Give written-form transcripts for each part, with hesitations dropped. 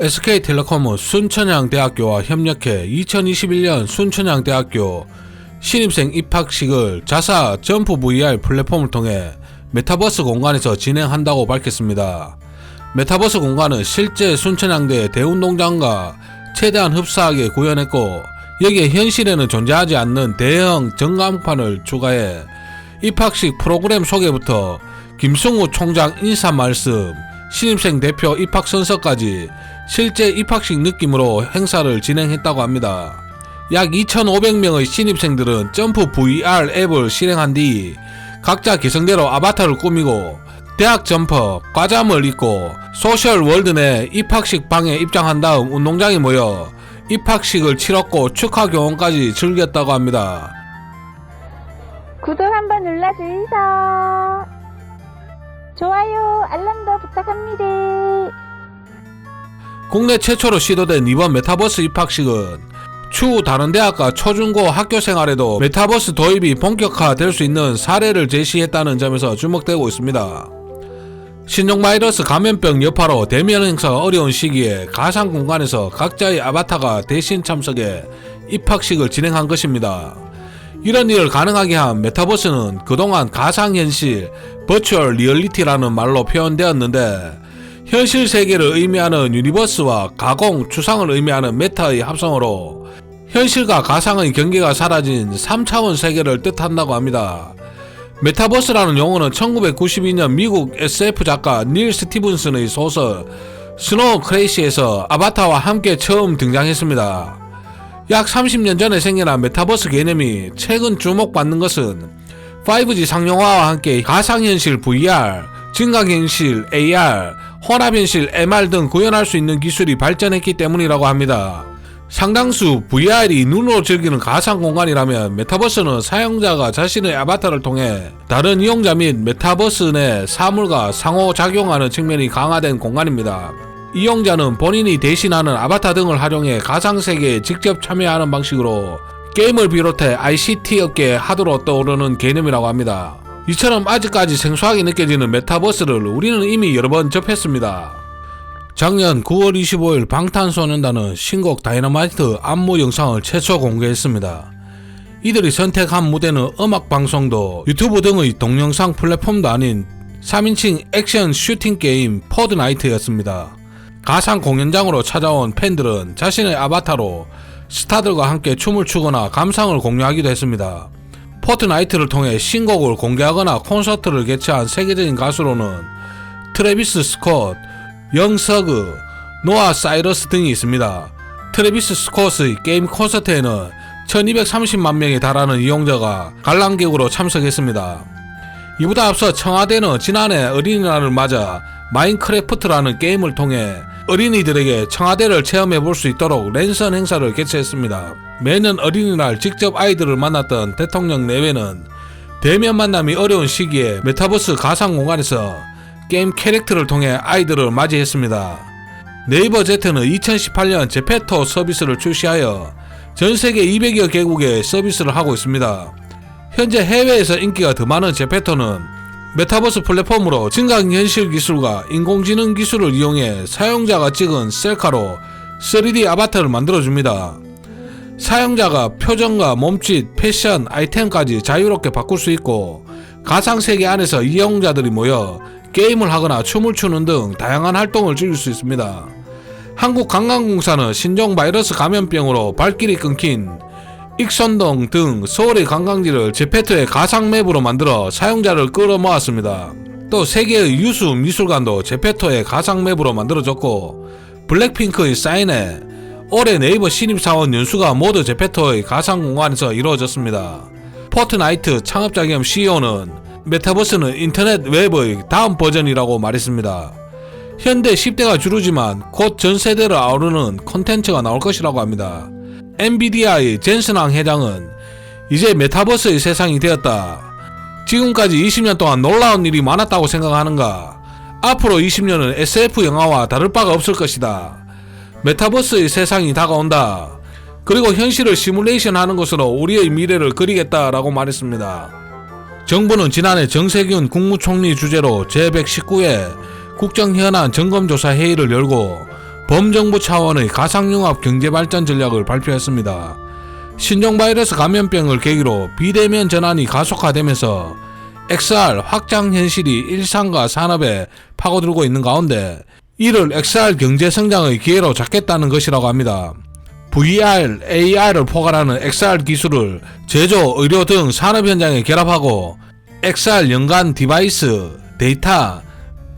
SK텔레콤은 순천향대학교와 협력해 2021년 순천향대학교 신입생 입학식을 자사 점프 VR 플랫폼을 통해 메타버스 공간에서 진행한다고 밝혔습니다. 메타버스 공간은 실제 순천향대 대운동장과 최대한 흡사하게 구현했고, 여기에 현실에는 존재하지 않는 대형 전광판을 추가해 입학식 프로그램 소개부터 김승우 총장 인사 말씀, 신입생 대표 입학 선서까지 실제 입학식 느낌으로 행사를 진행했다고 합니다. 약 2,500명의 신입생들은 점프 VR 앱을 실행한 뒤 각자 개성대로 아바타를 꾸미고 대학 점퍼, 과잠을 입고 소셜 월드 내 입학식 방에 입장한 다음 운동장에 모여 입학식을 치렀고 축하 교원까지 즐겼다고 합니다. 구독 한번 눌러주이소. 좋아요, 알람도 부탁합니다. 국내 최초로 시도된 이번 메타버스 입학식은 추후 다른 대학과 초중고 학교 생활에도 메타버스 도입이 본격화될 수 있는 사례를 제시했다는 점에서 주목되고 있습니다. 신종 바이러스 감염병 여파로 대면 행사가 어려운 시기에 가상 공간에서 각자의 아바타가 대신 참석해 입학식을 진행한 것입니다. 이런 일을 가능하게 한 메타버스는 그동안 가상현실, 버추얼 리얼리티라는 말로 표현되었는데, 현실 세계를 의미하는 유니버스와 가공, 추상을 의미하는 메타의 합성어로 현실과 가상의 경계가 사라진 3차원 세계를 뜻한다고 합니다. 메타버스라는 용어는 1992년 미국 SF 작가 닐 스티븐슨의 소설 스노우 크래시에서 아바타와 함께 처음 등장했습니다. 약 30년 전에 생겨난 메타버스 개념이 최근 주목받는 것은 5G 상용화와 함께 가상현실 VR, 증강현실 AR, 혼합현실 MR 등 구현할 수 있는 기술이 발전했기 때문이라고 합니다. 상당수 VR이 눈으로 즐기는 가상 공간이라면 메타버스는 사용자가 자신의 아바타를 통해 다른 이용자 및 메타버스 내 사물과 상호작용하는 측면이 강화된 공간입니다. 이용자는 본인이 대신하는 아바타 등을 활용해 가상세계에 직접 참여하는 방식으로 게임을 비롯해 ICT 업계의 하드로 떠오르는 개념이라고 합니다. 이처럼 아직까지 생소하게 느껴지는 메타버스를 우리는 이미 여러 번 접했습니다. 작년 9월 25일 방탄소년단은 신곡 다이너마이트 안무 영상을 최초 공개했습니다. 이들이 선택한 무대는 음악방송도 유튜브 등의 동영상 플랫폼도 아닌 3인칭 액션 슈팅 게임 포드나이트였습니다. 가상 공연장으로 찾아온 팬들은 자신의 아바타로 스타들과 함께 춤을 추거나 감상을 공유하기도 했습니다. 포트나이트를 통해 신곡을 공개하거나 콘서트를 개최한 세계적인 가수로는 트래비스 스콧, 영서그, 노아 사이러스 등이 있습니다. 트래비스 스콧의 게임 콘서트에는 1230만 명에 달하는 이용자가 관람객으로 참석했습니다. 이보다 앞서 청와대는 지난해 어린이날을 맞아 마인크래프트라는 게임을 통해 어린이들에게 청와대를 체험해볼 수 있도록 랜선 행사를 개최했습니다. 매년 어린이날 직접 아이들을 만났던 대통령 내외는 대면 만남이 어려운 시기에 메타버스 가상 공간에서 게임 캐릭터를 통해 아이들을 맞이했습니다. 네이버 Z는 2018년 제페토 서비스를 출시하여 전세계 200여 개국에 서비스를 하고 있습니다. 현재 해외에서 인기가 더 많은 제페토는 메타버스 플랫폼으로 증강현실 기술과 인공지능 기술을 이용해 사용자가 찍은 셀카로 3D 아바타를 만들어줍니다. 사용자가 표정과 몸짓, 패션, 아이템까지 자유롭게 바꿀 수 있고, 가상세계 안에서 이용자들이 모여 게임을 하거나 춤을 추는 등 다양한 활동을 즐길 수 있습니다. 한국관광공사는 신종 바이러스 감염병으로 발길이 끊긴 익선동 등 서울의 관광지를 제페토의 가상 맵으로 만들어 사용자를 끌어모았습니다. 또 세계의 유수 미술관도 제페토의 가상 맵으로 만들어졌고, 블랙핑크의 사인회, 올해 네이버 신입사원 연수가 모두 제페토의 가상 공간에서 이루어졌습니다. 포트나이트 창업자 겸 CEO는 메타버스는 인터넷 웹의 다음 버전이라고 말했습니다. 현대 10대가 주류지만 곧 전 세대를 아우르는 콘텐츠가 나올 것이라고 합니다. 엔비디아의 젠슨왕 회장은 이제 메타버스의 세상이 되었다. 지금까지 20년 동안 놀라운 일이 많았다고 생각하는가? 앞으로 20년은 SF 영화와 다를 바가 없을 것이다. 메타버스의 세상이 다가온다. 그리고 현실을 시뮬레이션 하는 것으로 우리의 미래를 그리겠다라고 말했습니다. 정부는 지난해 정세균 국무총리 주재로 제119회 국정현안 점검조사 회의를 열고 범정부 차원의 가상융합 경제발전 전략을 발표했습니다. 신종바이러스 감염병을 계기로 비대면 전환이 가속화되면서 XR 확장 현실이 일상과 산업에 파고들고 있는 가운데 이를 XR 경제 성장의 기회로 잡겠다는 것이라고 합니다. VR, AR을 포괄하는 XR 기술을 제조, 의료 등 산업 현장에 결합하고 XR 연간 디바이스, 데이터,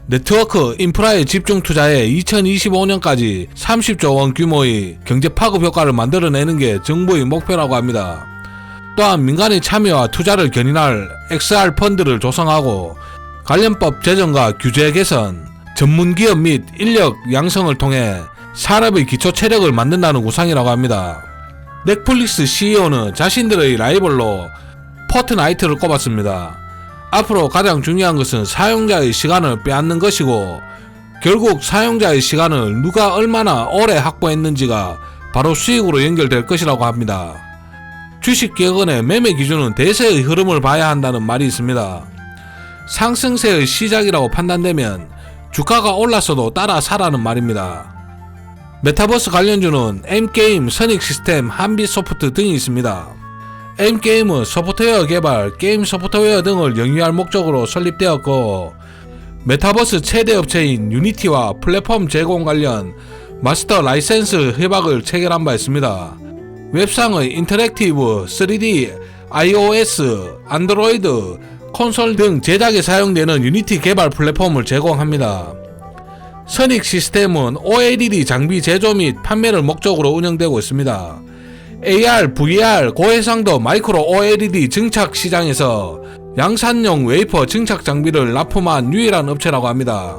네트워크, 인프라에 집중 투자해 2025년까지 30조 원 규모의 경제 파급 효과를 만들어내는 게 정부의 목표라고 합니다. 또한 민간의 참여와 투자를 견인할 XR 펀드를 조성하고 관련법 제정과 규제 개선, 전문기업 및 인력 양성을 통해 산업의 기초 체력을 만든다는 구상이라고 합니다. 넷플릭스 CEO는 자신들의 라이벌로 포트나이트를 꼽았습니다. 앞으로 가장 중요한 것은 사용자의 시간을 빼앗는 것이고 결국 사용자의 시간을 누가 얼마나 오래 확보했는지가 바로 수익으로 연결될 것이라고 합니다. 주식기업의 매매 기준은 대세의 흐름을 봐야 한다는 말이 있습니다. 상승세의 시작이라고 판단되면 주가가 올랐어도 따라 사라는 말입니다. 메타버스 관련주는 M게임, 선익시스템, 한빛소프트 등이 있습니다. M게임은 소프트웨어 개발, 게임 소프트웨어 등을 영위할 목적으로 설립되었고 메타버스 최대 업체인 유니티와 플랫폼 제공 관련 마스터 라이센스 협약을 체결한 바 있습니다. 웹상의 인터랙티브, 3D, iOS, 안드로이드, 콘솔 등 제작에 사용되는 유니티 개발 플랫폼을 제공합니다. 선익 시스템은 OLED 장비 제조 및 판매를 목적으로 운영되고 있습니다. AR, VR, 고해상도 마이크로 OLED 증착 시장에서 양산용 웨이퍼 증착 장비를 납품한 유일한 업체라고 합니다.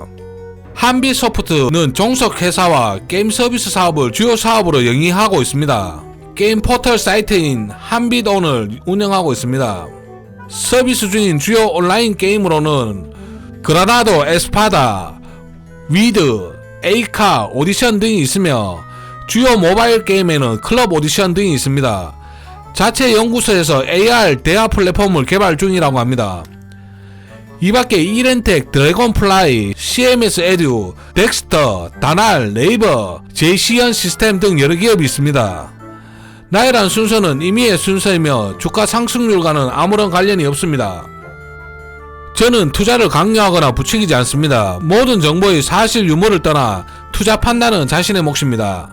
한빛소프트는 종속회사와 게임 서비스 사업을 주요 사업으로 영위하고 있습니다. 게임 포털 사이트인 한빛온을 운영하고 있습니다. 서비스 중인 주요 온라인 게임으로는 그라나도 에스파다, 위드, 에이카, 오디션 등이 있으며 주요 모바일 게임에는 클럽 오디션 등이 있습니다. 자체 연구소에서 AR 대화 플랫폼을 개발 중이라고 합니다. 이밖에 이렌텍, 드래곤플라이, CMS 에듀, 덱스터, 다날, 네이버, JCN 시스템 등 여러 기업이 있습니다. 나열한 순서는 임의의 순서이며 주가 상승률과는 아무런 관련이 없습니다. 저는 투자를 강요하거나 부추기지 않습니다. 모든 정보의 사실 유무를 떠나 투자 판단은 자신의 몫입니다.